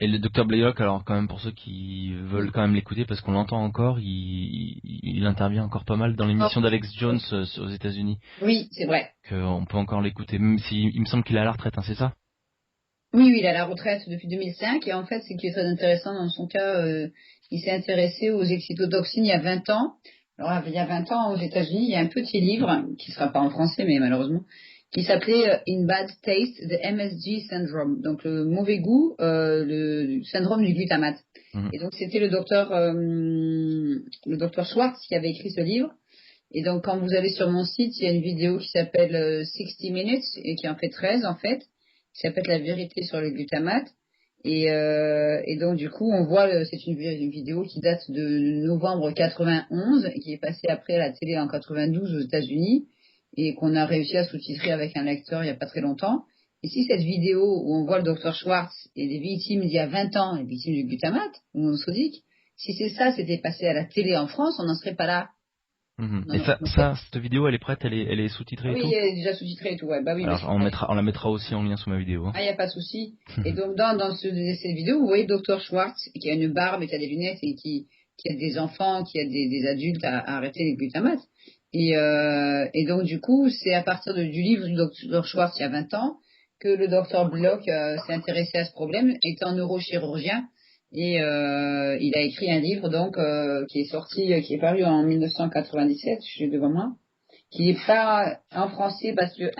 Et le docteur Blaylock, alors quand même pour ceux qui veulent quand même l'écouter, parce qu'on l'entend encore, il intervient encore pas mal dans l'émission d'Alex Jones aux États-Unis. Oui, c'est vrai. On peut encore l'écouter, même si il me semble qu'il est à la retraite, hein, c'est ça? Oui, oui, il a la retraite depuis 2005 et en fait, ce qui est très intéressant dans son cas, il s'est intéressé aux excitotoxines il y a 20 ans. Alors, il y a 20 ans aux États-Unis, il y a un petit livre qui ne sera pas en français, mais malheureusement, qui s'appelait In Bad Taste, the MSG Syndrome. Donc, le mauvais goût, le syndrome du glutamate. Mhm. Et donc, c'était le docteur Schwartz qui avait écrit ce livre. Et donc, quand vous allez sur mon site, il y a une vidéo qui s'appelle 60 Minutes et qui en fait 13 en fait, qui s'appelle La vérité sur le glutamate. Et donc, du coup, on voit, c'est une vidéo qui date de novembre 91 et qui est passée après à la télé en 92 aux États-Unis et qu'on a réussi à sous-titrer avec un lecteur il n'y a pas très longtemps. Et si cette vidéo où on voit le docteur Schwartz et les victimes d'il y a 20 ans, les victimes du glutamate, ou monosodique, si c'est ça, c'était passé à la télé en France, on n'en serait pas là. Mhm. Non, Et non. cette vidéo, elle est prête, elle est sous-titrée et Oui, tout? elle est déjà sous-titrée et tout. Ouais. Bah oui, Alors on la mettra aussi en lien sous ma vidéo. Hein. il n'y a pas de souci. Et donc, dans cette vidéo, vous voyez le docteur Schwartz, qui a une barbe et qui a des lunettes et qui a des enfants, qui a des adultes à arrêter les glutamates. Et donc, du coup, c'est à partir du livre du docteur Schwartz, il y a 20 ans, que le docteur Bloch s'est intéressé à ce problème, étant neurochirurgien. Et il a écrit un livre, donc, qui est sorti, qui est paru en 1997, je suis devant moi, qui n'est pas en français parce que,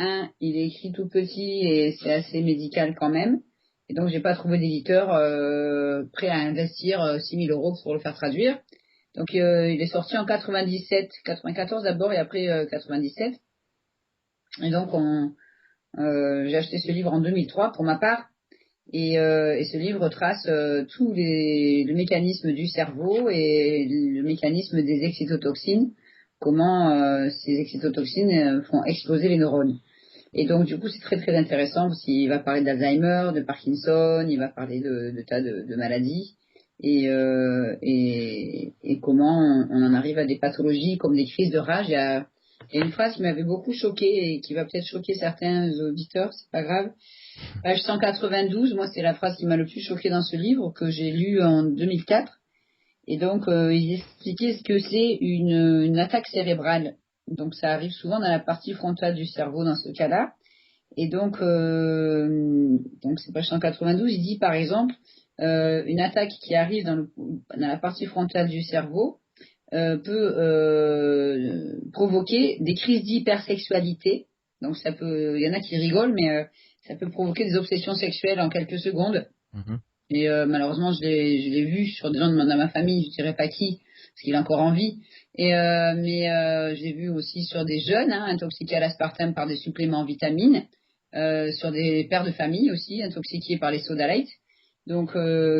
il est écrit tout petit et c'est assez médical quand même. Et donc, j'ai pas trouvé d'éditeur prêt à investir 6 000 euros pour le faire traduire. Donc, il est sorti en 97, 94 d'abord et après 97. Et donc, j'ai acheté ce livre en 2003 pour ma part. Et ce livre trace le mécanisme du cerveau et le mécanisme des excitotoxines, comment ces excitotoxines font exploser les neurones. Et donc, du coup, c'est très, très intéressant parce qu'il va parler d'Alzheimer, de Parkinson, il va parler de tas de maladies et comment on en arrive à des pathologies comme des crises de rage. Il y a une phrase qui m'avait beaucoup choquée et qui va peut-être choquer certains auditeurs, c'est pas grave. Page 192, moi, c'est la phrase qui m'a le plus choquée dans ce livre que j'ai lu en 2004. Et donc, il expliquait ce que c'est une attaque cérébrale. Donc, ça arrive souvent dans la partie frontale du cerveau dans ce cas-là. Et donc c'est page 192, il dit par exemple, une attaque qui arrive dans la partie frontale du cerveau peut provoquer des crises d'hypersexualité. Donc il y en a qui rigolent, mais ça peut provoquer des obsessions sexuelles en quelques secondes. Mhm. Et malheureusement, je l'ai vu sur des gens dans ma famille, je dirais pas qui, parce qu'il est encore en vie. Mais j'ai vu aussi sur des jeunes intoxiqués à l'aspartame par des suppléments en vitamines, sur des pères de famille aussi intoxiqués par les soda light, donc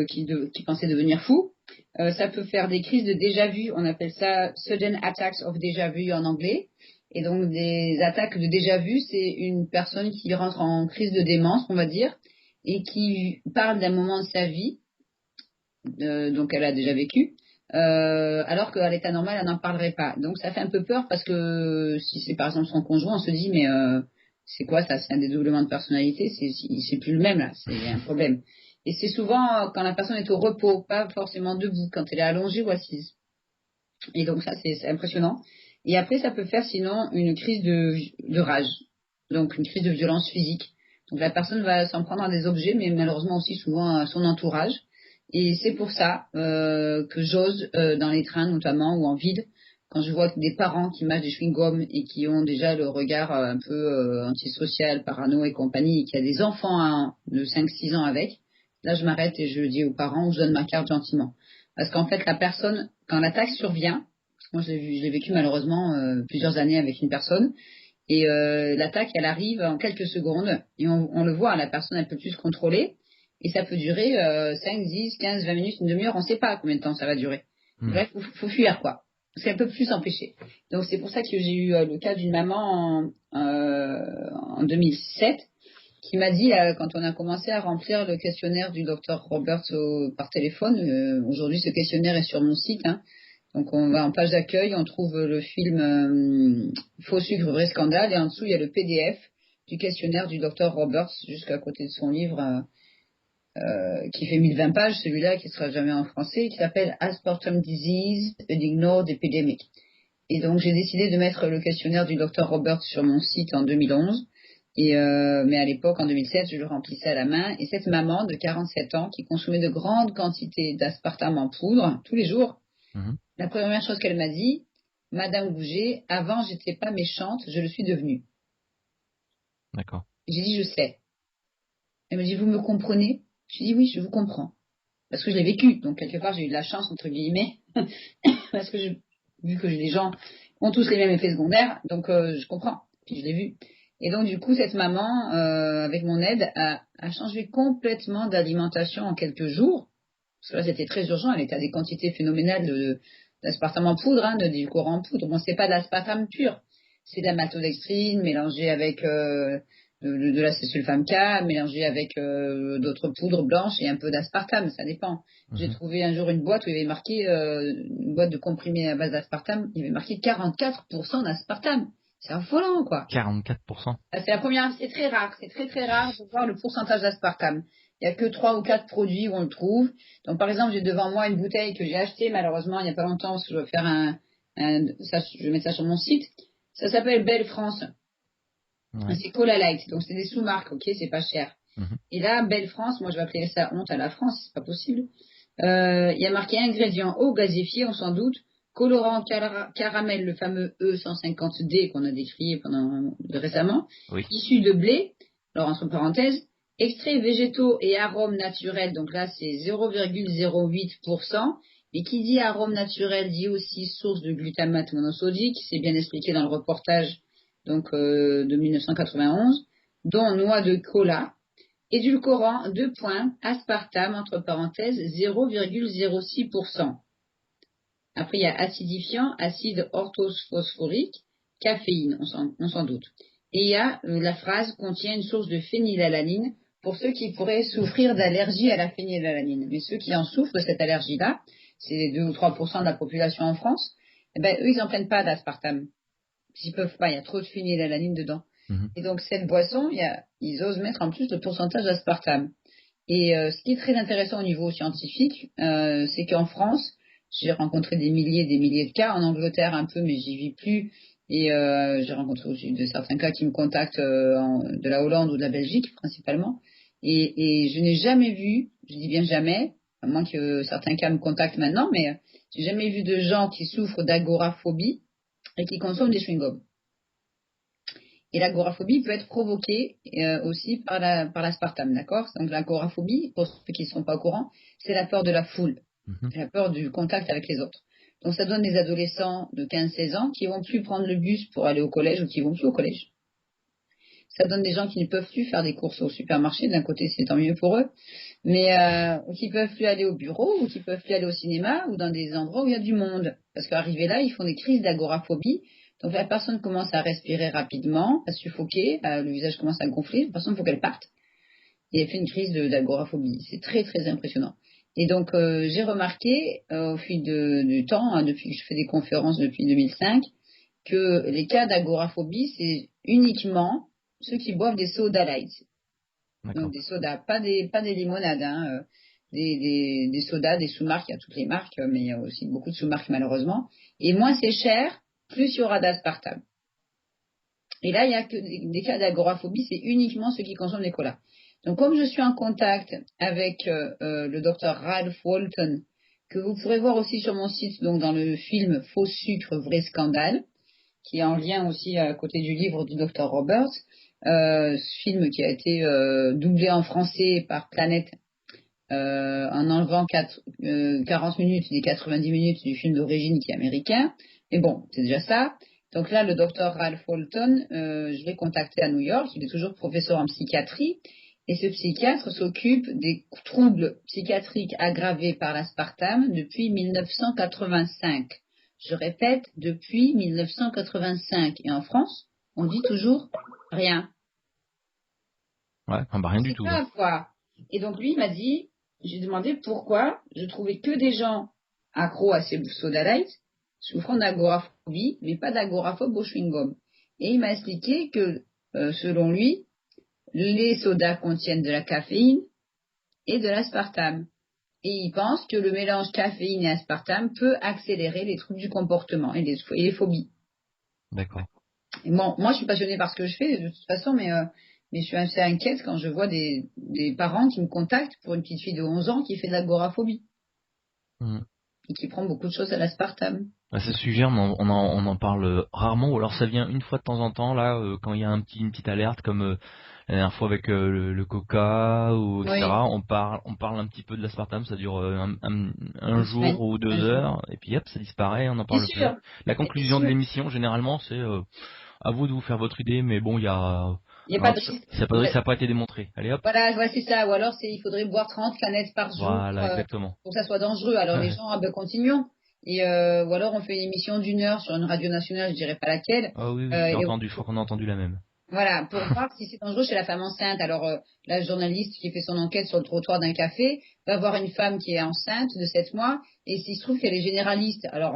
qui pensaient devenir fous. Ça peut faire des crises de déjà-vu, on appelle ça sudden attacks of déjà-vu en anglais. Et donc des attaques de déjà-vu, c'est une personne qui rentre en crise de démence, on va dire, et qui parle d'un moment de sa vie, donc elle a déjà vécu, alors qu'à l'état normal, elle n'en parlerait pas. Donc ça fait un peu peur parce que si c'est par exemple son conjoint, on se dit mais c'est quoi ça? C'est un dédoublement de personnalité, c'est plus le même là, c'est un problème. Et c'est souvent quand la personne est au repos, pas forcément debout, quand elle est allongée ou assise. Et donc ça, c'est impressionnant. Et après, ça peut faire sinon une crise de rage, donc une crise de violence physique. Donc la personne va s'en prendre à des objets, mais malheureusement aussi souvent à son entourage. Et c'est pour ça que j'ose, dans les trains notamment, ou en ville, quand je vois des parents qui mâchent des chewing-gums et qui ont déjà le regard un peu antisocial, parano et compagnie, et qui a des enfants de 5-6 ans avec, là je m'arrête et je dis aux parents, je donne ma carte gentiment. Parce qu'en fait, la personne, quand l'attaque survient, parce que moi je l'ai vécu malheureusement plusieurs années avec une personne, et l'attaque, elle arrive en quelques secondes, et on le voit, la personne, elle peut plus se contrôler, et ça peut durer 5, 10, 15, 20 minutes, une demi-heure, on ne sait pas combien de temps ça va durer. Mhm. Bref, faut fuir, quoi. Parce qu'elle peut plus s'empêcher. Donc c'est pour ça que j'ai eu le cas d'une maman en 2007, qui m'a dit, quand on a commencé à remplir le questionnaire du docteur Roberts par téléphone, aujourd'hui ce questionnaire est sur mon site, donc on va en page d'accueil, on trouve le film Faux sucre, vrai scandale, et en dessous il y a le PDF du questionnaire du docteur Roberts, jusqu'à côté de son livre. qui fait 1020 pages, celui-là qui sera jamais en français, qui s'appelle Aspartame Disease, an Ignored Epidemic. Et donc j'ai décidé de mettre le questionnaire du Dr Roberts sur mon site en 2011. Mais à l'époque, en 2007, je le remplissais à la main. Et cette maman de 47 ans qui consommait de grandes quantités d'aspartame en poudre tous les jours, la première chose qu'elle m'a dit, Madame Gouget, avant j'étais pas méchante, je le suis devenue. D'accord. J'ai dit je sais. Elle m'a dit vous me comprenez? J'ai dit oui, je vous comprends. Parce que je l'ai vécu. Donc quelque part j'ai eu de la chance entre guillemets. Parce que vu que les gens ont tous les mêmes effets secondaires, donc je comprends. Puis je l'ai vu. Et donc du coup cette maman, avec mon aide, a changé complètement d'alimentation en quelques jours. Parce que là c'était très urgent, elle était à des quantités phénoménales d'aspartame en poudre, hein, du courant en poudre. Bon, c'est pas de l'aspartame pur, c'est de la maltodextrine mélangée avec de la sulfame K, mélangée avec d'autres poudres blanches et un peu d'aspartame, ça dépend. J'ai trouvé un jour une boîte où il y avait marqué, une boîte de comprimés à base d'aspartame, il y avait marqué 44% d'aspartame. C'est affolant, quoi. 44%. C'est la première, c'est très rare, c'est très très rare de voir le pourcentage d'aspartame. Il n'y a que 3 ou 4 produits où on le trouve. Donc par exemple, j'ai devant moi une bouteille que j'ai achetée malheureusement il n'y a pas longtemps parce que je vais faire je vais mettre ça sur mon site. Ça s'appelle Belle France. Ouais. C'est Cola Light, donc c'est des sous-marques, ok, c'est pas cher. Et là, Belle France, moi je vais appeler ça honte à la France, c'est pas possible. Il y a marqué ingrédients eau gazéfiée, on s'en doute, colorant caramel, le fameux E150D qu'on a décrié récemment, Oui. issu de blé, alors entre parenthèses, extraits végétaux et arômes naturels, donc là c'est 0,08%, et qui dit arôme naturel dit aussi source de glutamate monosodique, c'est bien expliqué dans le reportage de 1991, dont noix de cola, édulcorant 2 points, aspartame, entre parenthèses, 0,06%. Après, il y a acidifiant, acide orthophosphorique, caféine, on s'en doute. Et il y a la phrase contient une source de phénylalanine pour ceux qui pourraient souffrir d'allergie à la phénylalanine. Mais ceux qui en souffrent de cette allergie-là, c'est 2 ou 3% de la population en France, eh ben, eux, ils n'en prennent pas d'aspartame. Ils peuvent pas, il y a trop de phénylalanine dedans. Et donc cette boisson, ils osent mettre en plus le pourcentage d'aspartame. Et ce qui est très intéressant au niveau scientifique, c'est qu'en France, j'ai rencontré des milliers de cas, en Angleterre un peu, mais j'y vis plus. Et j'ai rencontré aussi certains cas qui me contactent de la Hollande ou de la Belgique principalement. Et je n'ai jamais vu, je dis bien jamais, à moins que certains cas me contactent maintenant, mais j'ai jamais vu de gens qui souffrent d'agoraphobie et qui consomment des chewing-gums. Et l'agoraphobie peut être provoquée aussi par l'aspartame, d'accord? Donc l'agoraphobie, pour ceux qui ne sont pas au courant, c'est la peur de la foule, c'est la peur du contact avec les autres. Donc ça donne des adolescents de 15-16 ans qui vont plus prendre le bus pour aller au collège ou qui vont plus au collège. Ça donne des gens qui ne peuvent plus faire des courses au supermarché, d'un côté c'est tant mieux pour eux, mais qui peuvent plus aller au bureau ou qui peuvent plus aller au cinéma ou dans des endroits où il y a du monde. Parce qu'arrivés là, ils font des crises d'agoraphobie. Donc la personne commence à respirer rapidement, à suffoquer, le visage commence à gonfler, la personne il faut qu'elle parte. Et elle fait une crise d'agoraphobie. C'est très très impressionnant. Et donc j'ai remarqué au fil du temps, hein, depuis que je fais des conférences depuis 2005, que les cas d'agoraphobie, c'est uniquement ceux qui boivent des soda light. Donc des sodas, pas des limonades, hein, des sodas, des sous-marques, il y a toutes les marques, mais il y a aussi beaucoup de sous-marques malheureusement. Et moins c'est cher, plus il y aura d'aspartame. Et là, il n'y a que des cas d'agoraphobie, c'est uniquement ceux qui consomment des colas. Donc comme je suis en contact avec le docteur Ralph Walton, que vous pourrez voir aussi sur mon site, donc dans le film Faux sucre, vrai scandale, qui est en lien aussi à côté du livre du docteur Roberts, ce film qui a été doublé en français par Planète en enlevant 40 minutes des 90 minutes du film d'origine qui est américain. Mais bon, c'est déjà ça. Donc là, le docteur Ralph Walton, je l'ai contacté à New York. Il est toujours professeur en psychiatrie. Et ce psychiatre s'occupe des troubles psychiatriques aggravés par l'aspartame depuis 1985. Je répète, depuis 1985. Et en France, on dit toujours rien. Ouais, bah rien du tout. Pas quoi. Et donc lui, il m'a dit, j'ai demandé pourquoi je trouvais que des gens accros à ces soda light souffrant d'agoraphobie, mais pas d'agoraphobie au chewing-gum. Et il m'a expliqué que, selon lui, les sodas contiennent de la caféine, et de l'aspartame. Et ils pensent que le mélange caféine et aspartame peut accélérer les troubles du comportement et les phobies. D'accord. Et bon, moi, je suis passionnée par ce que je fais de toute façon, mais je suis assez inquiète quand je vois des parents qui me contactent pour une petite fille de 11 ans qui fait de l'agoraphobie Mm. et qui prend beaucoup de choses à l'aspartame. À ce sujet, on en parle rarement, ou alors ça vient une fois de temps en temps, là, quand il y a une petite alerte, comme la dernière fois avec le coca, ou etc. Oui, On parle un petit peu de l'aspartame, ça dure un une jour semaine, ou un 2 jour. heures, et puis hop, ça disparaît, on n'en Bien parle plus. sûr, La bien conclusion de sûr. l'émission, généralement, c'est à vous de vous faire votre idée, mais bon, il y a, Il n'y a pas hein, de risque. ça n'a pas été démontré. Allez hop, Voilà, ouais, c'est ça. Ou alors, il faudrait boire 30 canettes par jour voilà, exactement. pour que ça soit dangereux. Alors, les gens, ah ben, continuons. Et, ou alors, on fait une émission d'1 heure sur une radio nationale, je dirais pas laquelle. Ah oui, oui, j'ai Et entendu, je crois qu'on a entendu la même. voilà, pour voir si c'est dangereux chez la femme enceinte. Alors, la journaliste qui fait son enquête sur le trottoir d'un café va voir une femme qui est enceinte de 7 mois, et s'il se trouve qu'elle est généraliste. Alors,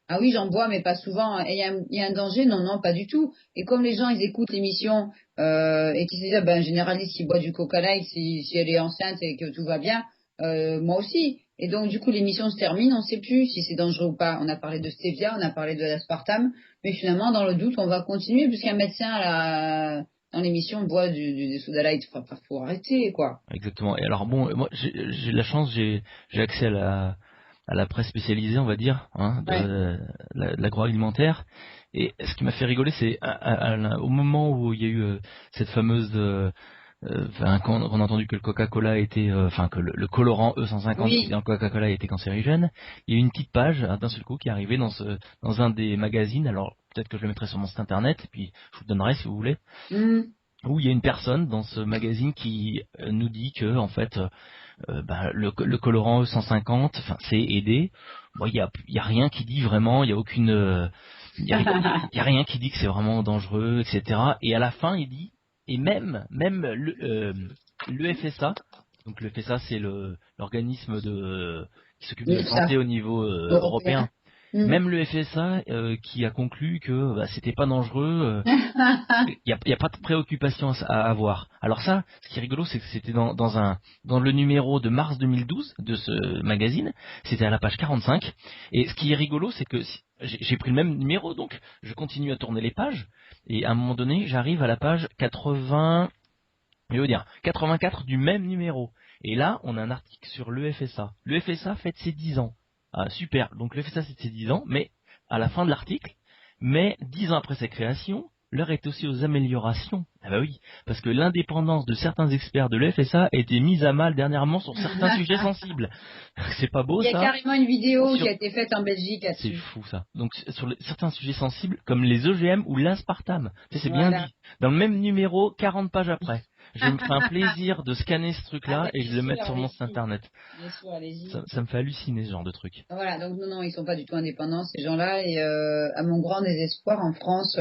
ah oui, j'en bois, mais pas souvent. Et il y a un danger? Non, non, pas du tout. Et comme les gens, ils écoutent l'émission et qu'ils se disent, ah ben, un généraliste qui boit du Coca Light, si elle est enceinte et que tout va bien, moi aussi. Et donc, du coup, l'émission se termine, on ne sait plus si c'est dangereux ou pas. On a parlé de stevia, on a parlé de l'aspartame. Mais finalement, dans le doute, on va continuer puisqu'un médecin dans l'émission boit des soda light. Faut arrêter, quoi. Exactement. Et alors bon, moi j'ai de la chance, j'ai accès à la presse spécialisée, on va dire, hein, Ouais. de l'agroalimentaire. Et ce qui m'a fait rigoler, c'est au moment où il y a eu cette fameuse, quand on a entendu que le Coca-Cola était, enfin que le colorant E150 qui était Oui. dans le Coca-Cola était cancérigène, il y a eu une petite page d'un seul coup qui est arrivée dans un des magazines. Alors peut-être que je le mettrai sur mon site internet, et puis je vous le donnerai si vous voulez, Hmm. où il y a une personne dans ce magazine qui nous dit que en fait le colorant E150, enfin c'est aidé. Bon, il y a rien qui dit vraiment, il y a aucune il y a rien qui dit que c'est vraiment dangereux, etc. Et à la fin il dit, et même le FSA, donc le FSA c'est l'organisme qui s'occupe de la Ça, santé au niveau européen. européen. Hmm. Même le FSA qui a conclu que c'était pas dangereux, il y a pas de préoccupation à avoir. Alors ça, ce qui est rigolo, c'est que c'était dans le numéro de mars 2012 de ce magazine, c'était à la page 45. Et ce qui est rigolo, c'est que j'ai pris le même numéro, donc je continue à tourner les pages, et à un moment donné, j'arrive à la page 80, je veux dire 84 du même numéro. Et là, on a un article sur le FSA. Le FSA fête ses 10 ans. Ah, super. Donc le FSA fête ses 10 ans, mais à la fin de l'article, mais 10 ans après sa création, l'heure est aussi aux améliorations. Ah bah oui, parce que l'indépendance de certains experts de l'FSA a été mise à mal dernièrement sur certains sujets sensibles. C'est pas beau Il y a ça? carrément une vidéo qui Sur- a été faite en Belgique C'est là-dessus. fou ça. Donc sur certains sujets sensibles, comme les OGM ou l'aspartame, tu sais, c'est bien Voilà. dit. Dans le même numéro, 40 pages après. Je me ferai un plaisir de scanner ce Ah truc-là ben, et bien je le sûr, mettre sur mon site allez-y. internet. Bien sûr, allez-y. Ça me fait halluciner ce genre de truc. Voilà, donc non, non, ils sont pas du tout indépendants, ces gens-là. Et à mon grand désespoir, en France,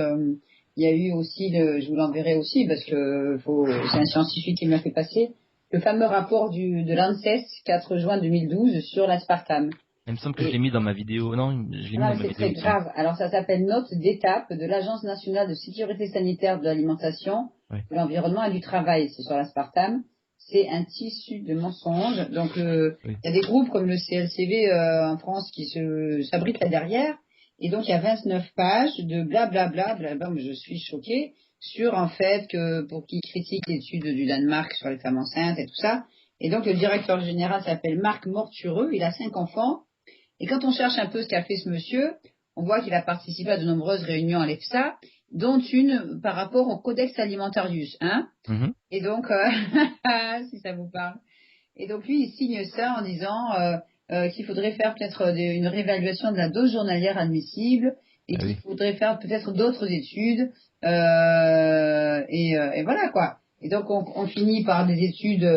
il y a eu aussi, je vous l'enverrai aussi, parce que c'est un scientifique qui me l'a fait passer, le fameux rapport de l'ANSES, 4 juin 2012, sur l'aspartame. Il me semble que je l'ai Et mis dans ma vidéo. Non, je l'ai mis voilà, dans mais ma c'est vidéo, très il me semble. grave. Alors ça s'appelle Note d'étape de l'Agence nationale de sécurité sanitaire de l'alimentation, Oui. de l'environnement et du travail. C'est sur l'aspartame. C'est un tissu de mensonges. Donc Oui. il y a des groupes comme le CLCV en France qui s'abritent là derrière. Et donc il y a 29 pages de blablabla, blabla, mais je suis choquée, sur en fait que pour qui critique l'étude du Danemark sur les femmes enceintes et tout ça. Et donc le directeur général s'appelle Marc Mortureux, il a 5 enfants. Et quand on cherche un peu ce qu'a fait ce monsieur, on voit qu'il a participé à de nombreuses réunions à l'EFSA, dont une par rapport au Codex Alimentarius, hein. Mhm. Et donc, si ça vous parle. Et donc lui, il signe ça en disant qu'il faudrait faire peut-être une réévaluation de la dose journalière admissible et Ah qu'il oui. faudrait faire peut-être d'autres études. Et voilà quoi. Et donc on finit par des études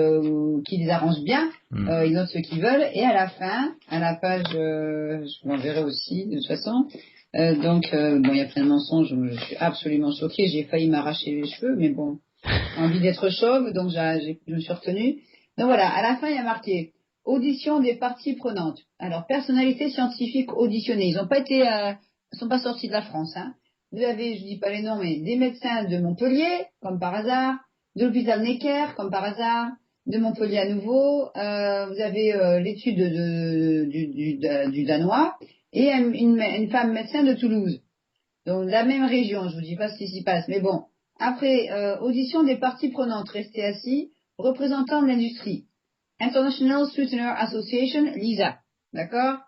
qui les arrangent bien. Mm. Ils notent ce qu'ils veulent. Et à la fin, à la page, je vous l'enverrai aussi de toute façon. Bon, il y a plein de mensonges. Je suis absolument choquée. J'ai failli m'arracher les cheveux, mais bon, j'ai envie d'être chauve, donc je me suis retenue. Donc voilà, à la fin, il y a marqué audition des parties prenantes. Alors, personnalité scientifique auditionnée. Ils sont pas sortis de la France, hein. Vous avez, je dis pas les noms, mais des médecins de Montpellier, comme par hasard, de l'hôpital Necker, comme par hasard, de Montpellier à nouveau. Vous avez l'étude du danois et une femme médecin de Toulouse. Donc la même région, je vous dis pas ce qui s'y passe, mais bon. Après, audition des parties prenantes, restez assis, représentants de l'industrie. International Sweetener Association, Lisa. D'accord?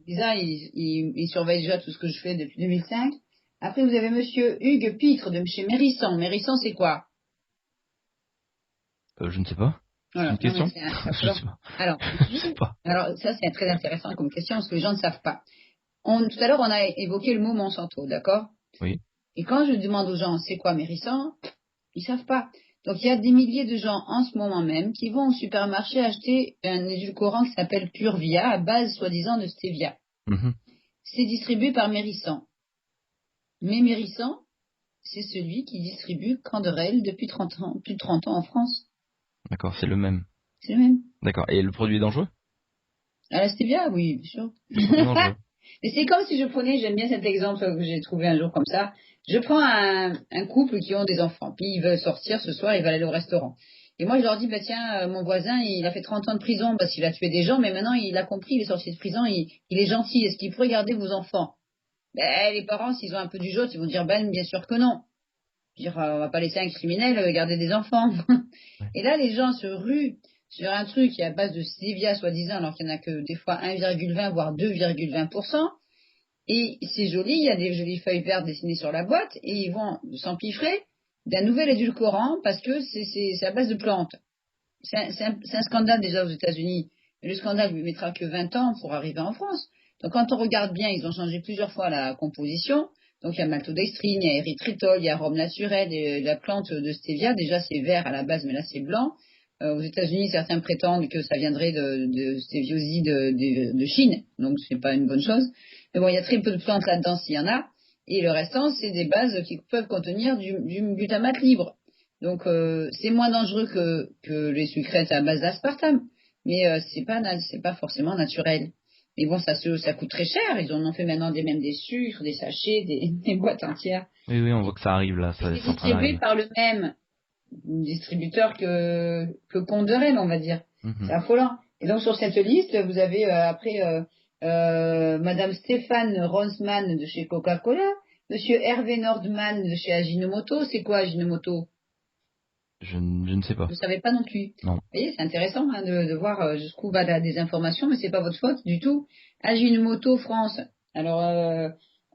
Lisa, il surveille déjà tout ce que je fais depuis 2005. Après, vous avez monsieur Hugues Pitre de chez Mérissan. Mérissan, c'est quoi? Je ne sais pas. Voilà. Une question? Je sais pas. Alors, je sais pas. Alors, ça, c'est très intéressant comme question parce que les gens ne savent pas. Tout à l'heure, on a évoqué le mot Monsanto, d'accord? Oui. Et quand je demande aux gens, c'est quoi Mérissan? Ils savent pas. Donc, il y a des milliers de gens en ce moment même qui vont au supermarché acheter un édulcorant qui s'appelle Purvia à base, soi-disant, de stevia. C'est distribué par Mérissan. Mais Mérissan, c'est celui qui distribue Canderel depuis 30 ans, plus de 30 ans en France. D'accord, c'est le même. C'est le même. D'accord. Et le produit est dangereux? Ah, la stevia, oui, bien sûr. Dangereux. Mais c'est comme si je prenais, j'aime bien cet exemple que j'ai trouvé un jour comme ça. Je prends un couple qui ont des enfants, puis ils veulent sortir ce soir, ils veulent aller au restaurant. Et moi, je leur dis, bah tiens, mon voisin, il a fait 30 ans de prison parce qu'il a tué des gens, mais maintenant, il a compris, il est sorti de prison, il est gentil. Est-ce qu'il pourrait garder vos enfants? Ben, les parents, s'ils ont un peu du jeu, ils vont dire, ben, bien sûr que non. Dire, on va pas laisser un criminel garder des enfants. Ouais. Et là, les gens se ruent sur un truc qui est à base de stevia, soi-disant, alors qu'il n'y en a que des fois 1,20, voire 2,20%. Et c'est joli, il y a des jolies feuilles vertes dessinées sur la boîte, et ils vont s'empiffrer d'un nouvel édulcorant parce que c'est à base de plantes. C'est un scandale déjà aux États-Unis. Mais le scandale lui mettra que 20 ans pour arriver en France. Donc quand on regarde bien, ils ont changé plusieurs fois la composition. Donc il y a maltodextrine, il y a érythritol, il y a arôme naturel, et la plante de stevia, déjà c'est vert à la base, mais là c'est blanc. Aux États-Unis, certains prétendent que ça viendrait de stéviosie de Chine, donc c'est pas une bonne chose. Mais bon, il y a très peu de plantes là-dedans s'il y en a, et le restant, c'est des bases qui peuvent contenir du glutamate libre. Donc c'est moins dangereux que les sucrètes à base d'aspartame, mais c'est pas forcément naturel. Mais bon, ça coûte très cher. Ils en ont fait maintenant même des sucres, des sachets, des boîtes entières. Oui, on voit que ça arrive là. C'est distribué par le même distributeur que Ponderel, on va dire. C'est affolant. Et donc sur cette liste, vous avez après Madame Stéphane Ronsman de chez Coca-Cola, Monsieur Hervé Nordman de chez Ajinomoto. C'est quoi Ajinomoto? Je ne sais pas. Vous savez pas non plus. Non. Vous voyez, c'est intéressant de voir jusqu'où va des informations, mais c'est pas votre faute du tout. Ajinomoto France. Alors,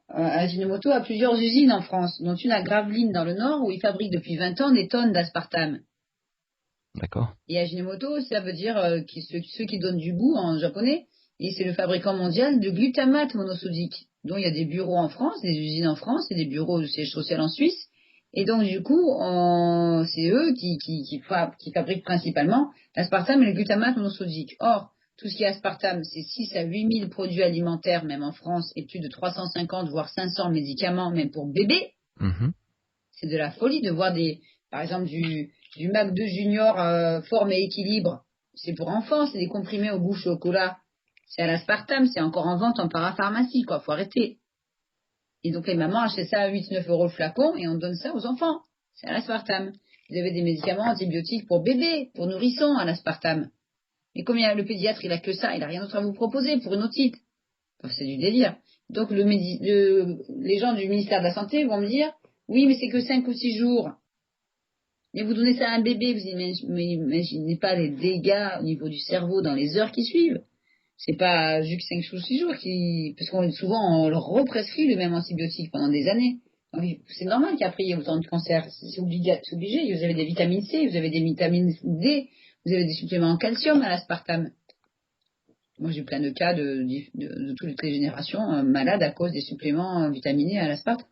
Ajinomoto a plusieurs usines en France, dont une à Gravelines dans le Nord, où il fabrique depuis 20 ans des tonnes d'aspartame. D'accord. Et Ajinomoto, ça veut dire ceux qui donnent du goût en japonais, et c'est le fabricant mondial de glutamate monosodique, dont il y a des bureaux en France, des usines en France et des bureaux de siège social en Suisse. Et donc, du coup, c'est eux qui fabriquent principalement l'aspartame et le glutamate monosodique. Or, tout ce qui est aspartame, c'est 6 à 8 000 produits alimentaires, même en France, et plus de 350, voire 500 médicaments, même pour bébés. C'est de la folie de voir par exemple, du Mac 2 Junior forme et équilibre. C'est pour enfants, c'est des comprimés au goût chocolat. C'est à l'aspartame, c'est encore en vente en parapharmacie, quoi. Faut arrêter. Et donc les mamans achètent ça à 8-9 € le flacon et on donne ça aux enfants. C'est à l'aspartame. Vous avez des médicaments antibiotiques pour bébés, pour nourrissons à l'aspartame. Mais comme le pédiatre, il a que ça, il a rien d'autre à vous proposer pour une otite. Enfin, c'est du délire. Donc les gens du ministère de la Santé vont me dire, oui, mais c'est que 5 ou 6 jours. Mais vous donnez ça à un bébé, vous imaginez pas les dégâts au niveau du cerveau dans les heures qui suivent. C'est pas juste 5 ou 6 jours parce souvent on leur represcrit le même antibiotique pendant des années. Donc, c'est normal qu'après il y ait autant de cancers. C'est obligé. Vous avez des vitamines C, vous avez des vitamines D, vous avez des suppléments en calcium à l'aspartame. Moi j'ai plein de cas de toutes les générations malades à cause des suppléments vitaminés à l'aspartame.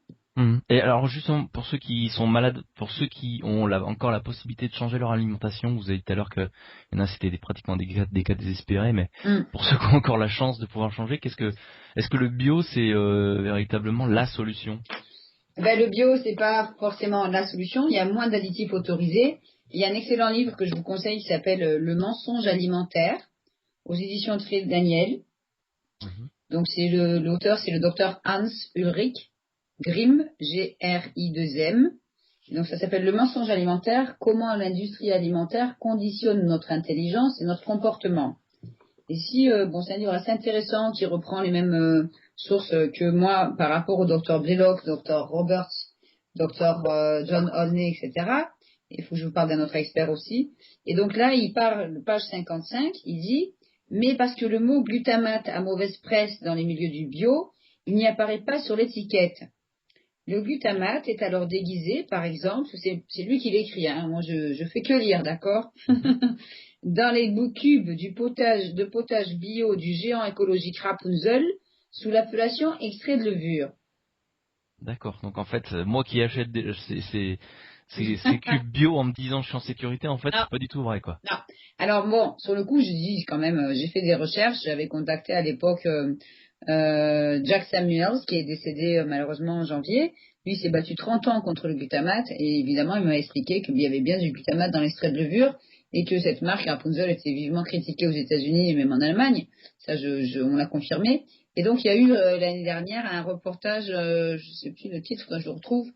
Et alors justement, pour ceux qui sont malades, pour ceux qui ont encore la possibilité de changer leur alimentation, vous avez dit tout à l'heure que y en a c'était pratiquement des cas désespérés, mais pour ceux qui ont encore la chance de pouvoir changer, est-ce que le bio c'est véritablement la solution? Le bio c'est pas forcément la solution. Il y a moins d'additifs autorisés. Il y a un excellent livre que je vous conseille qui s'appelle Le mensonge alimentaire aux éditions Trier Daniel. Donc l'auteur c'est le docteur Hans Ulrich Grimm, Grim. Donc ça s'appelle le mensonge alimentaire, comment l'industrie alimentaire conditionne notre intelligence et notre comportement. Ici, c'est un livre assez intéressant qui reprend les mêmes sources que moi par rapport au docteur Blaylock, docteur Roberts, docteur John Olney, etc. Il faut que je vous parle d'un autre expert aussi. Et donc là, il parle, page 55, il dit « Mais parce que le mot glutamate a mauvaise presse dans les milieux du bio, il n'y apparaît pas sur l'étiquette. Le glutamate est alors déguisé, par exemple, c'est lui qui l'écrit, hein, moi je fais que lire, d'accord dans les cubes de potage bio du géant écologique Rapunzel, sous l'appellation extrait de levure. » D'accord. Donc en fait, moi qui achète ces cubes bio en me disant je suis en sécurité, en fait, Non, c'est pas du tout vrai, quoi. non. Alors bon, sur le coup, je dis quand même, j'ai fait des recherches, j'avais contacté à l'époque Jack Samuels, qui est décédé malheureusement en janvier. Lui, il s'est battu 30 ans contre le glutamate, et évidemment, il m'a expliqué qu'il y avait bien du glutamate dans l'extrait de levure, et que cette marque Rapunzel était vivement critiquée aux États-Unis et même en Allemagne. Ça, on l'a confirmé. Et donc, il y a eu l'année dernière un reportage, je sais plus le titre, quand je le retrouve,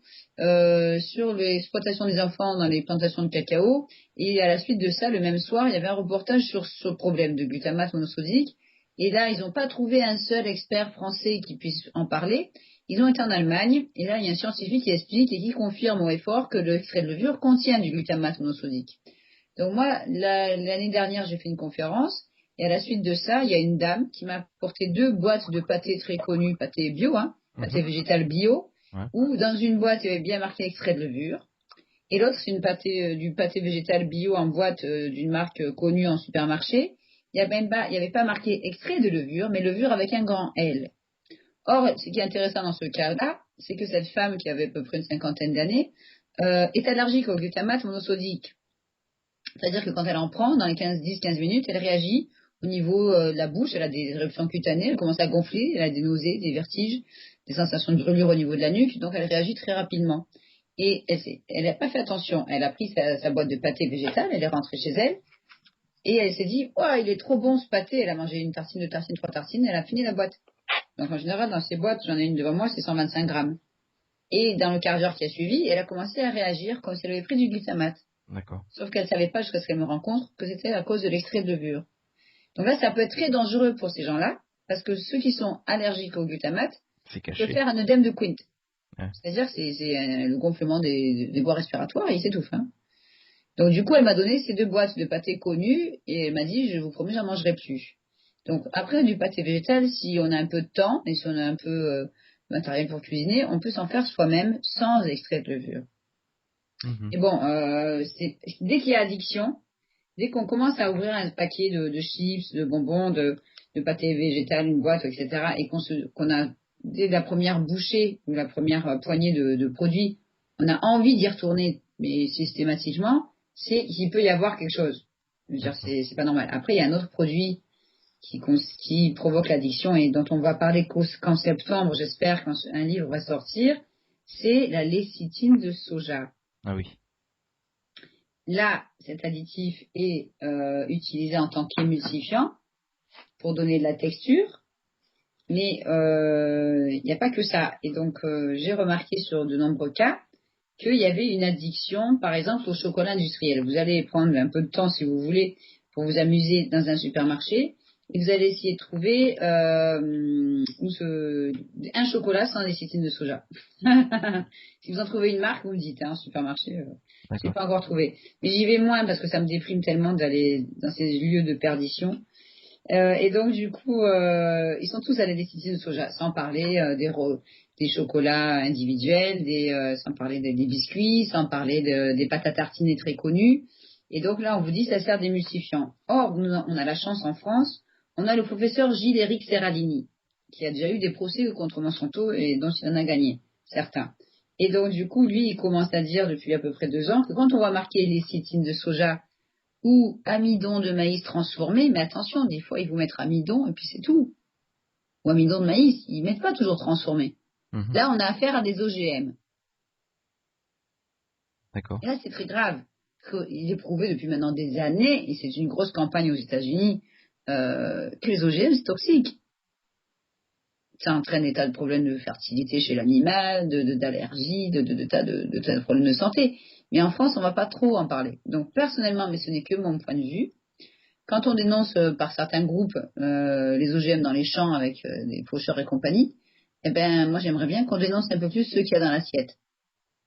sur l'exploitation des enfants dans les plantations de cacao. Et à la suite de ça, le même soir, il y avait un reportage sur ce problème de glutamate monosodique. Et là, ils n'ont pas trouvé un seul expert français qui puisse en parler. Ils ont été en Allemagne, et là, il y a un scientifique qui explique et qui confirme haut et fort que l'extrait de levure contient du glutamate monosodique. Donc moi, l'année dernière, j'ai fait une conférence, et à la suite de ça, il y a une dame qui m'a apporté 2 boîtes de pâté très connu, pâté bio, pâté végétal bio, Ouais. où dans une boîte, il y avait bien marqué extrait de levure, et l'autre, c'est du pâté végétal bio en boîte d'une marque connue en supermarché. Il y avait pas marqué extrait de levure, mais levure avec un grand L. Or, ce qui est intéressant dans ce cas-là, c'est que cette femme qui avait à peu près une cinquantaine d'années est allergique au glutamate monosodique. C'est-à-dire que quand elle en prend, dans les 10-15 minutes, elle réagit au niveau de la bouche, elle a des éruptions cutanées, elle commence à gonfler, elle a des nausées, des vertiges, des sensations de brûlure au niveau de la nuque, donc elle réagit très rapidement. Et elle n'a pas fait attention, elle a pris sa boîte de pâté végétal, elle est rentrée chez elle, et elle s'est dit, oh, il est trop bon ce pâté, elle a mangé une tartine, 2 tartines, 3 tartines, elle a fini la boîte. Donc en général, dans ces boîtes, j'en ai une devant moi, c'est 125 grammes. Et dans le quart d'heure qui a suivi, elle a commencé à réagir comme si elle avait pris du glutamate. D'accord. Sauf qu'elle ne savait pas jusqu'à ce qu'elle me rencontre que c'était à cause de l'extrait de levure. Donc là, ça peut être très dangereux pour ces gens-là, parce que ceux qui sont allergiques au glutamate C'est peuvent caché. faire un œdème de Quint. Ouais. C'est-à-dire que c'est le gonflement des voies respiratoires et ils s'étouffent. Donc du coup, elle m'a donné ces 2 boîtes de pâté connues et elle m'a dit, je vous promets, j'en mangerai plus. Donc après du pâté végétal, si on a un peu de temps et si on a un peu de matériel pour cuisiner, on peut s'en faire soi-même sans extrait de levure. Et bon, dès qu'il y a addiction, dès qu'on commence à ouvrir un paquet de chips, de bonbons, de pâté végétal, une boîte, etc., et qu'on a, dès la première bouchée ou la première poignée de produits, on a envie d'y retourner, mais systématiquement, c'est qu'il peut y avoir quelque chose. Je veux dire, c'est pas normal. Après, il y a un autre produit qui provoque l'addiction et dont on va parler qu'en septembre, j'espère, quand un livre va sortir, c'est la lécithine de soja. Ah oui. Là, cet additif est utilisé en tant qu'émulsifiant pour donner de la texture, mais il n'y a pas que ça. Et donc, j'ai remarqué sur de nombreux cas qu'il y avait une addiction, par exemple, au chocolat industriel. Vous allez prendre un peu de temps, si vous voulez, pour vous amuser dans un supermarché, et vous allez essayer de trouver un chocolat sans lécithine de soja. Si vous en trouvez une marque, vous me dites, supermarché, je l'ai pas encore trouvé. Mais j'y vais moins parce que ça me déprime tellement d'aller dans ces lieux de perdition. Et donc, du coup, ils sont tous à la lécithine de soja, sans parler des chocolats individuels, sans parler des biscuits, sans parler des pâtes à tartiner très connues. Et donc là, on vous dit ça sert d'émulsifiant. Or, on a la chance en France, on a le professeur Gilles-Éric Serralini, qui a déjà eu des procès contre Monsanto et dont il en a gagné, certains. Et donc, du coup, lui, il commence à dire depuis à peu près 2 ans que quand on va marquer lécithine de soja ou amidon de maïs transformé, mais attention, des fois, ils vous mettent amidon et puis c'est tout. Ou amidon de maïs, ils mettent pas toujours transformé. Là, on a affaire à des OGM. D'accord. Et là, c'est très grave. Il est prouvé depuis maintenant des années, et c'est une grosse campagne aux États-Unis, que les OGM, c'est toxique. ça entraîne des tas de problèmes de fertilité chez l'animal, d'allergies, de tas de problèmes de santé. Mais en France, on ne va pas trop en parler. Donc personnellement, mais ce n'est que mon point de vue, quand on dénonce par certains groupes les OGM dans les champs avec des faucheurs et compagnie, eh ben moi j'aimerais bien qu'on dénonce un peu plus ceux qu'il y a dans l'assiette.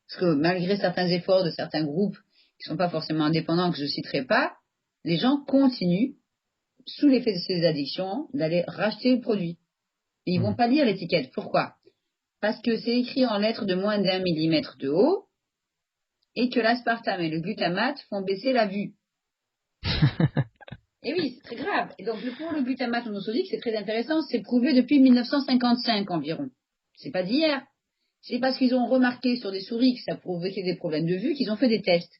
Parce que malgré certains efforts de certains groupes qui ne sont pas forcément indépendants, que je ne citerai pas, les gens continuent, sous l'effet de ces addictions, d'aller racheter le produit. Et ils ne vont pas lire l'étiquette. Pourquoi? Parce que c'est écrit en lettres de moins d'1 millimètre de haut et que l'aspartame et le glutamate font baisser la vue. Et oui, c'est très grave. Et donc pour le glutamate monosodique, c'est très intéressant, c'est prouvé depuis 1955 environ. C'est pas d'hier. C'est parce qu'ils ont remarqué sur des souris que ça provoquait des problèmes de vue qu'ils ont fait des tests.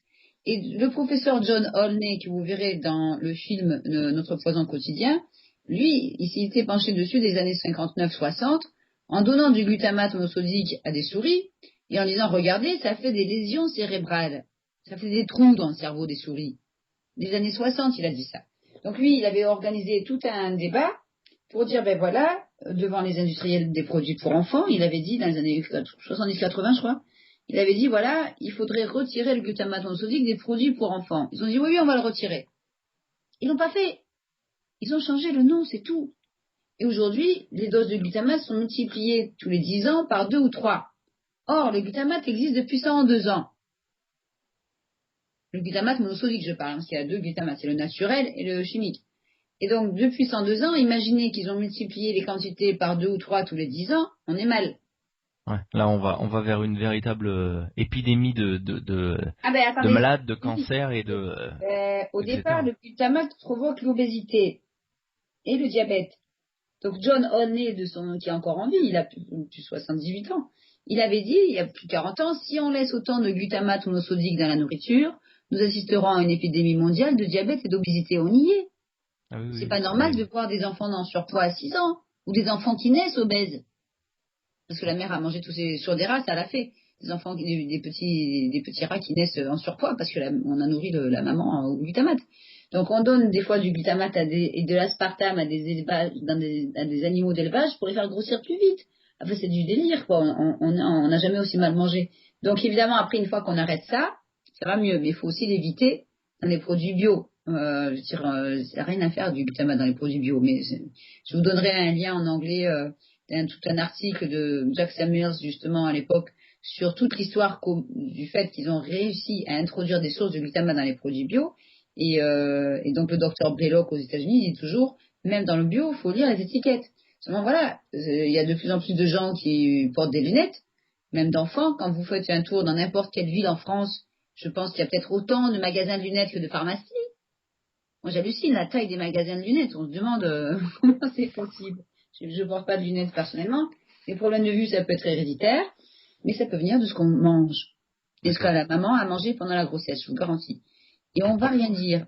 Et le professeur John Olney, que vous verrez dans le film Notre poison quotidien, lui, il s'était penché dessus des années 59-60 en donnant du glutamate monosodique à des souris et en disant, regardez, ça fait des lésions cérébrales. Ça fait des trous dans le cerveau des souris. Des années 60, il a dit ça. Donc lui, il avait organisé tout un débat pour dire, ben voilà, devant les industriels des produits pour enfants, il avait dit, dans les années 70-80, je crois, il avait dit, voilà, il faudrait retirer le glutamate monosodique des produits pour enfants. Ils ont dit, oui, oui, on va le retirer. Ils l'ont pas fait. Ils ont changé le nom, c'est tout. Et aujourd'hui, les doses de glutamate sont multipliées tous les 10 ans par 2 ou 3. Or, le glutamate existe depuis 102 ans. Le glutamate monosodique, je parle, parce qu'il y a deux glutamates, c'est le naturel et le chimique. Et donc, depuis 102 ans, imaginez qu'ils ont multiplié les quantités par 2 ou 3 tous les 10 ans, on est mal. Ouais, là on va vers une véritable épidémie de Attendez. malades, de cancers et au etc. départ, le glutamate provoque l'obésité et le diabète. Donc John Olney, qui est encore en vie, il a plus de 78 ans, il avait dit, il y a plus de 40 ans, si on laisse autant de glutamate monosodique dans la nourriture, nous assisterons à une épidémie mondiale de diabète et d'obésité. On y est. Ah oui, C'est pas normal de voir des enfants en surpoids à 6 ans, ou des enfants qui naissent obèses. Parce que la mère a mangé tous ces sur des rats, ça l'a fait. Des enfants, des petits rats qui naissent en surpoids parce que on a nourri la maman au glutamate. Donc on donne des fois du glutamate et de l'aspartame à des élevages, à des animaux d'élevage pour les faire grossir plus vite. Après c'est du délire quoi. On n'a jamais aussi mal mangé. Donc évidemment après une fois qu'on arrête ça, ça va mieux. Mais il faut aussi l'éviter dans les produits bio. Je veux dire, ça n'a rien à faire du glutamate dans les produits bio. Mais je vous donnerai un lien en anglais. Tout un article de Jack Samuels justement à l'époque sur toute l'histoire du fait qu'ils ont réussi à introduire des sources de glutamate dans les produits bio et donc le docteur Blaylock aux États-Unis dit toujours même dans le bio il faut lire les étiquettes. Seulement voilà, il y a de plus en plus de gens qui portent des lunettes, même d'enfants. Quand vous faites un tour dans n'importe quelle ville en France, je pense qu'il y a peut-être autant de magasins de lunettes que de pharmacies. Moi j'hallucine la taille des magasins de lunettes, on se demande comment c'est possible. Je ne porte pas de lunettes personnellement. Les problèmes de vue, ça peut être héréditaire, mais ça peut venir de ce qu'on mange. Et ce que la maman a mangé pendant la grossesse, je vous garantis. Et on ne va rien dire.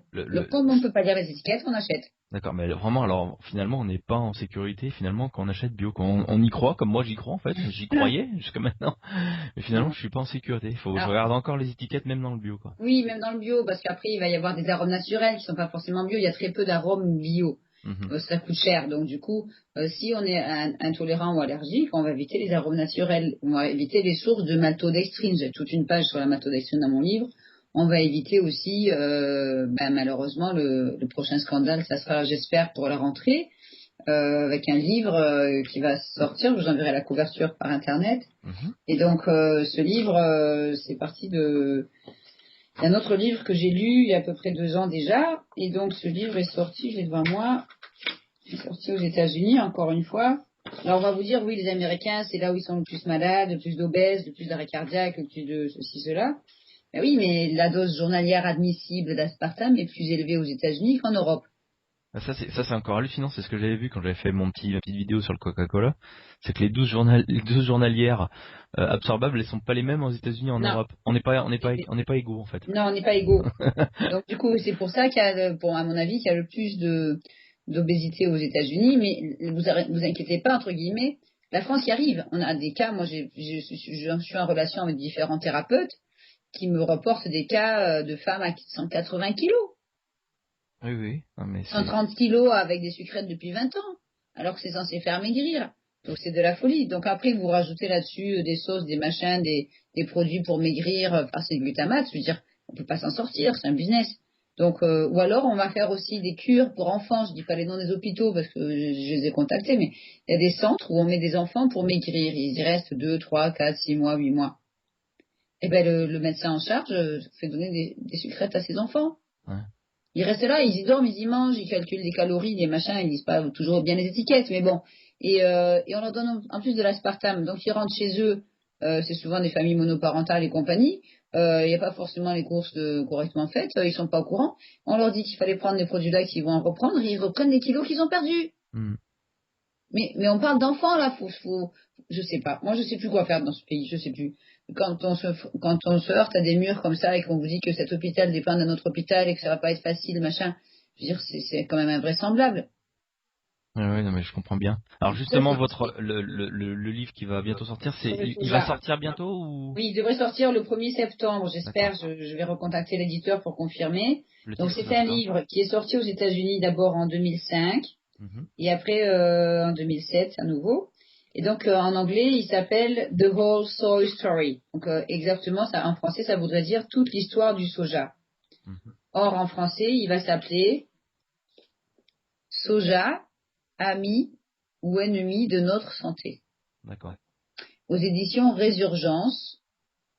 Comme on ne peut pas lire les étiquettes, on achète. D'accord, mais vraiment, alors finalement, on n'est pas en sécurité finalement quand on achète bio. Quand on y croit, comme moi j'y crois en fait, j'y croyais jusqu'à maintenant, mais finalement je suis pas en sécurité. Il faut que je regarde encore les étiquettes même dans le bio, quoi. Oui, même dans le bio, parce qu'après il va y avoir des arômes naturels qui sont pas forcément bio. Il y a très peu d'arômes bio. Ça coûte cher, donc du coup, si on est intolérant ou allergique, on va éviter les arômes naturels, on va éviter les sources de maltodextrine. J'ai toute une page sur la maltodextrine dans mon livre. On va éviter aussi, malheureusement, le prochain scandale, ça sera, j'espère, pour la rentrée, avec un livre qui va sortir. Je vous enverrai la couverture par internet. Et donc, ce livre, c'est parti d'un autre livre que j'ai lu il y a à peu près 2 ans déjà. Et donc, ce livre est sorti, je l'ai devant moi. Il est sorti aux États-Unis, encore une fois. Alors, on va vous dire, oui, les Américains, c'est là où ils sont le plus malades, le plus d'obèses, le plus d'arrêt cardiaque, le plus de ceci, cela. Ben oui, mais la dose journalière admissible d'aspartame est plus élevée aux États-Unis qu'en Europe. Ça c'est encore hallucinant, c'est ce que j'avais vu quand j'avais fait ma petite vidéo sur le Coca-Cola, c'est que les doses journalières absorbables, elles sont pas les mêmes aux États-Unis et en Europe. On n'est pas égaux en fait. Non, on n'est pas égaux. Donc du coup, c'est pour ça qu'il y a, à mon avis, qu'il y a le plus d'obésité aux États-Unis, mais vous inquiétez pas entre guillemets, la France y arrive. On a des cas, moi je suis en relation avec différents thérapeutes qui me reportent des cas de femmes à 180 kilos. Oui. Non, mais 130 kilos avec des sucrètes depuis 20 ans, alors que c'est censé faire maigrir. Donc c'est de la folie. Donc après, vous rajoutez là-dessus des sauces, des machins, des produits pour maigrir, enfin c'est du glutamate, je veux dire, on peut pas s'en sortir, c'est un business. Donc, ou alors on va faire aussi des cures pour enfants, je dis pas les noms des hôpitaux parce que je les ai contactés, mais il y a des centres où on met des enfants pour maigrir. Ils y restent 2, 3, 4, 6 mois, 8 mois. Et ben le médecin en charge fait donner des sucrètes à ses enfants. Ouais. Ils restent là, ils y dorment, ils y mangent, ils calculent les calories, les machins, ils lisent pas toujours bien les étiquettes, mais bon. Et on leur donne en plus de l'aspartame. Donc ils rentrent chez eux, c'est souvent des familles monoparentales et compagnie. Il n'y a pas forcément les courses correctement faites, ils sont pas au courant. On leur dit qu'il fallait prendre des produits là qu'ils vont en reprendre, et ils reprennent les kilos qu'ils ont perdus. Mm. Mais on parle d'enfants là, je sais pas. Moi je sais plus quoi faire dans ce pays, je sais plus. Quand on se heurte à des murs comme ça et qu'on vous dit que cet hôpital dépend d'un autre hôpital et que ça va pas être facile, machin, je veux dire c'est quand même invraisemblable. Ouais, ouais, non, mais je comprends bien. Alors Ça, justement, le livre qui va bientôt sortir, sur le il va soja. sortir bientôt ou Oui, il devrait sortir le 1er septembre, j'espère. d'accord. Je vais recontacter l'éditeur pour confirmer. Le Donc titre c'est de un ça. livre qui est sorti aux États-Unis d'abord en 2005 Mhm. et après en 2007 à nouveau. Et donc en anglais, il s'appelle The Whole Soy Story. Donc exactement, ça en français, ça voudrait dire toute l'histoire du soja. Mhm. Or en français, il va s'appeler Soja, ami ou ennemi de notre santé. D'accord. Aux éditions Résurgence,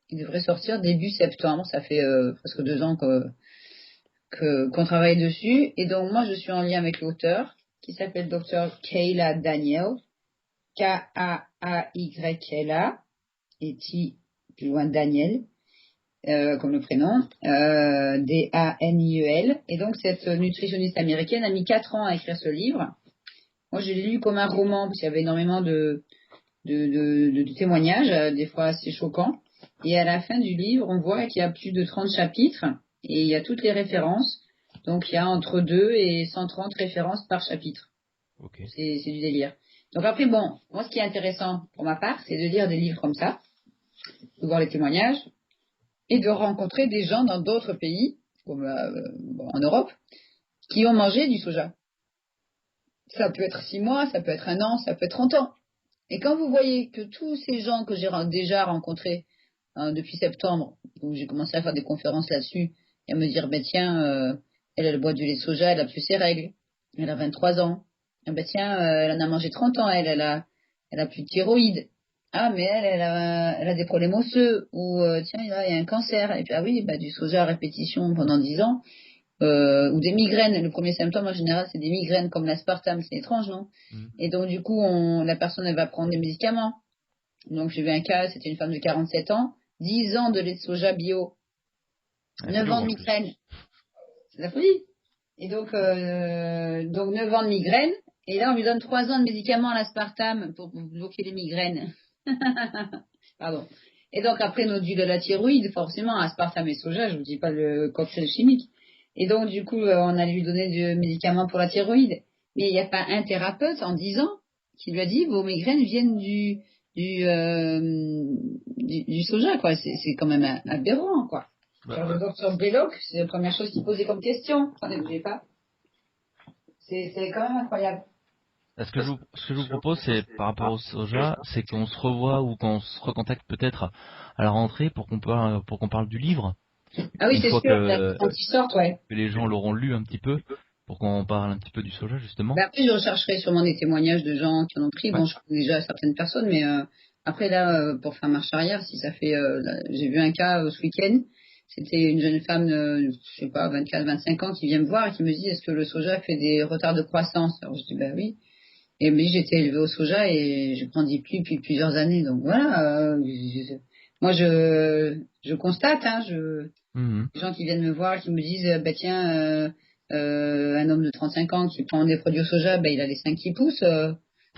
il devrait sortir début septembre. Ça fait presque 2 ans qu'on travaille dessus. Et donc moi, je suis en lien avec l'auteur qui s'appelle Dr. Kayla Daniel, K-A-A-Y-L-A, et T, plus loin Daniel, comme le prénom, D-A-N-I-E-L. Et donc cette nutritionniste américaine a mis 4 ans à écrire ce livre. Moi, je l'ai lu comme un roman parce qu'il y avait énormément de témoignages, des fois assez choquants. Et à la fin du livre, on voit qu'il y a plus de 30 chapitres et il y a toutes les références. Donc il y a entre 2 et 130 références par chapitre. Ok. C'est du délire. Donc après, bon, moi ce qui est intéressant pour ma part, c'est de lire des livres comme ça, de voir les témoignages et de rencontrer des gens dans d'autres pays, comme en Europe, qui ont mangé du soja. Ça peut être 6 mois, ça peut être 1 an, ça peut être 30 ans. Et quand vous voyez que tous ces gens que j'ai déjà rencontrés depuis septembre, où j'ai commencé à faire des conférences là-dessus, et à me dire, ben tiens, elle boit du lait de soja, elle a plus ses règles, elle a 23 ans. Ah ben tiens, elle en a mangé 30 ans, elle a plus de thyroïde. Ah mais elle a des problèmes osseux, ou tiens, là, il y a un cancer. Et puis ah oui, bah, du soja à répétition pendant 10 ans. Ou des migraines. Le premier symptôme en général, c'est des migraines comme l'aspartame. C'est étrange, non? Mhm. Et donc du coup, la personne elle va prendre des médicaments. Donc j'ai vu un cas, c'était une femme de 47 ans, 10 ans de lait de soja bio, Ouais, c'est 9 ans lourd de en plus. migraine. C'est la folie. Et donc 9 ans de migraine. Et là, on lui donne 3 ans de médicaments à l'aspartame pour bloquer les migraines. Pardon. Et donc après, nodule de la thyroïde, forcément, aspartame et soja, je vous dis pas le cocktail chimique. Et donc, du coup, on a lui donné du médicament pour la thyroïde. Mais il n'y a pas un thérapeute en 10 ans qui lui a dit vos migraines viennent du, euh, du soja, quoi. C'est quand même aberrant, quoi. Bah, Alors, le docteur Belloc, c'est la première chose qu'il posait comme question. Attendez, bougez pas. C'est quand même incroyable. ce que je vous propose, c'est par rapport au soja, c'est qu'on se revoie ou qu'on se recontacte peut-être à la rentrée pour qu'on parle du livre, Ah oui, une c'est fois sûr, quand ils sortent, ouais. que les gens l'auront lu un petit peu, pour qu'on parle un petit peu du soja justement. Ben après, je rechercherai sûrement des témoignages de gens qui en ont pris. Ouais. Bon, je connais déjà certaines personnes, mais après, là, pour faire marche arrière, si ça fait... j'ai vu un cas ce week-end. C'était une jeune femme, je sais pas, 24, 25 ans, qui vient me voir et qui me dit, est-ce que le soja fait des retards de croissance? Alors, je dis, ben oui. Et elle me dit, j'ai été élevée au soja et je prends des plis depuis plusieurs années. Donc voilà, moi, je constate, hein, Mhm. des gens qui viennent me voir, qui me disent, bah tiens, un homme de 35 ans qui prend des produits au soja, bah, il a les seins qui poussent.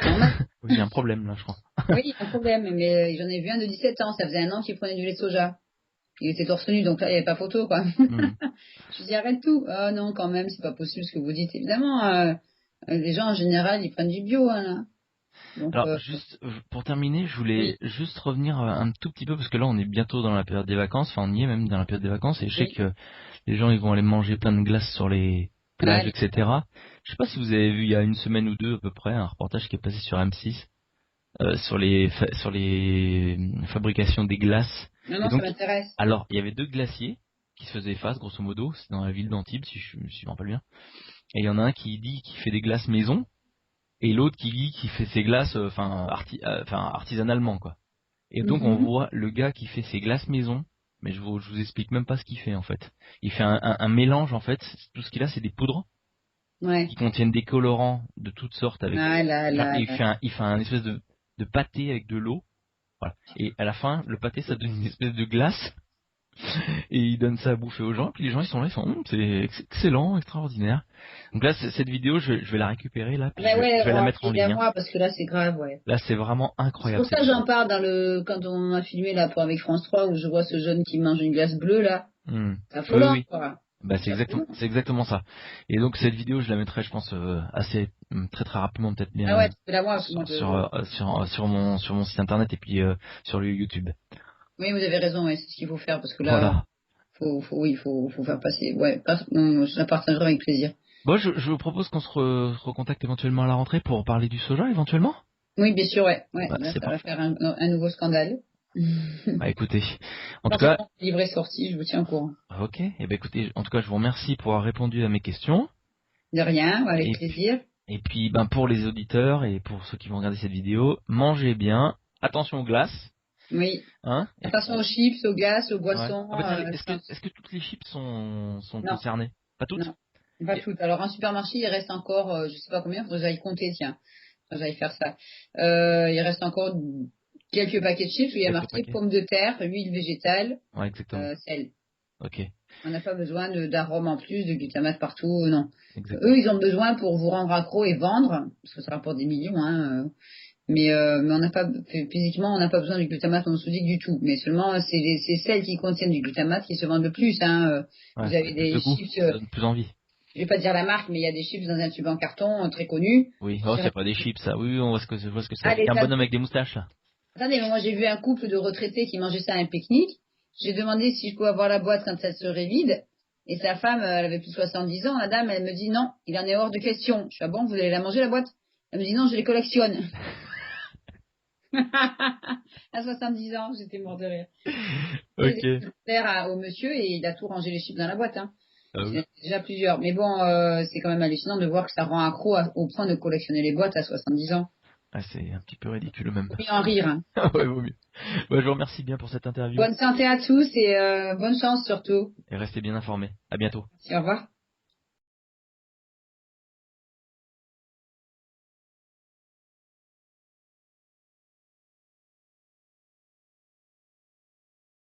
Normal. Oui, il y a un problème là, je crois. Oui, il y a un problème. Mais j'en ai vu un de 17 ans, ça faisait 1 an qu'il prenait du lait de soja. Il était torse nu, donc là, il n'y avait pas photo, quoi. Mhm. Je dis, arrête tout. Ah non, quand même, c'est pas possible ce que vous dites. Évidemment, les gens, en général, ils prennent du bio, hein, là. Donc, Alors, juste pour terminer, je voulais oui, juste revenir un tout petit peu parce que là, on est bientôt dans la période des vacances. Enfin, on y est même dans la période des vacances et je sais oui. que les gens ils vont aller manger plein de glace sur les Ah, plages, etc. Je sais pas si vous avez vu il y a une semaine ou deux à peu près un reportage qui est passé sur M6 sur les fabrications des glaces. Non, Et non, ça donc, m'intéresse. alors, il y avait deux glaciers qui se faisaient face, grosso modo, c'est dans la ville d'Antibes, si je me rappelle bien. Et il y en a un qui dit qu'il fait des glaces maison, et l'autre qui dit qu'il fait ses glaces, artisanalement, quoi. Et donc, on Mhm. voit le gars qui fait ses glaces maison, mais je vous explique même pas ce qu'il fait, en fait. Il fait un mélange, en fait, tout ce qu'il a, c'est des poudres Ouais. qui contiennent des colorants de toutes sortes avec, Ah là là et là. il fait un espèce de pâté avec de l'eau. Voilà. Et à la fin, le pâté, ça donne une espèce de glace. Et il donne ça à bouffer aux gens. Puis les gens, ils sont là, ils font, c'est excellent, extraordinaire. Donc là, cette vidéo, je vais la récupérer là, puis Ben ouais, je vais la mettre en et à ligne, hein. moi, parce que là, c'est grave, ouais. Là, c'est vraiment C'est incroyable pour ça cette que j'en vidéo. parle quand on a filmé là avec France 3 où je vois ce jeune qui mange une glace bleue là. Hmm. C'est Oui, affolant, oui. quoi. Bah, C'est affolant. c'est exactement ça. Et donc cette vidéo, je la mettrai, je pense, assez très très rapidement, peut-être Ah ouais, bien tu fais la moi, parce que moi sur mon site internet et puis sur le YouTube. Oui, vous avez raison, ouais, c'est ce qu'il faut faire, parce que là, Voilà. faut faire passer. Ouais, je la partagerai avec plaisir. Bon, je vous propose qu'on se recontacte éventuellement à la rentrée pour parler du soja, éventuellement. Oui, bien sûr, ouais. Ouais, Bah, là, c'est ça va parfait. faire un nouveau scandale. Bah, écoutez, en tout cas, Concernant le livret sorti, je vous tiens au courant. ok. Et ben écoutez, en tout cas, je vous remercie pour avoir répondu à mes questions. De rien, avec Et, plaisir. et puis, ben pour les auditeurs et pour ceux qui vont regarder cette vidéo, mangez bien, attention aux glaces, Oui. hein. Et puis, Attention aux chips, aux glaces, aux ouais. boissons. Ah bah tiens, Je pense. est-ce que toutes les chips sont Non, concernées? Pas toutes? non, pas Et- toutes. Alors, en supermarché, il reste encore, je sais pas combien, faut que j'aille compter, tiens. Faut que j'aille faire ça. Il reste encore quelques paquets de chips où il y a Quelques marqué paquets. pommes de terre, huile végétale, Ouais, exactement. sel. Ok, On n'a pas besoin d'arômes en plus, de glutamate partout, non. Eux, exactement. ils ont besoin pour vous rendre accro et vendre, parce que ça rapporte des millions, hein. Mais on n'a pas, physiquement, on n'a pas besoin du glutamate monosodique du tout. Mais seulement, c'est celles qui contiennent du glutamate qui se vendent le plus, hein. Ouais, Vous ça avez donne plus des de goût, chips, ça donne plus envie. je vais pas dire la marque, mais il y a des chips dans un tube en carton très connu. Oui, oh, c'est pas des chips, ça. Oui, oui, je vois ce que c'est. Allez, Avec un bonhomme avec des moustaches, là. attendez, mais moi j'ai vu un couple de retraités qui mangeait ça à un pique-nique. J'ai demandé si je pouvais avoir la boîte quand elle serait vide. Et sa femme, elle avait plus de 70 ans. La dame, elle me dit non, il en est hors de question. Je suis ah bon, vous allez la manger la boîte? Elle me dit non, je les collectionne. À 70 ans, j'étais mort de rire. J'ai Ok. au monsieur et il a tout rangé les chips dans la boîte. Hein. Ah Il y oui. en a déjà plusieurs. Mais bon, c'est quand même hallucinant de voir que ça rend accro au point de collectionner les boîtes à 70 ans. Ah, c'est un petit peu ridicule même. Faut bien en rire. Hein. Ah ouais, vaut mieux. Ouais, je vous remercie bien pour cette interview Bonne santé à tous et bonne chance surtout. et restez bien informés. À bientôt. Merci, au revoir.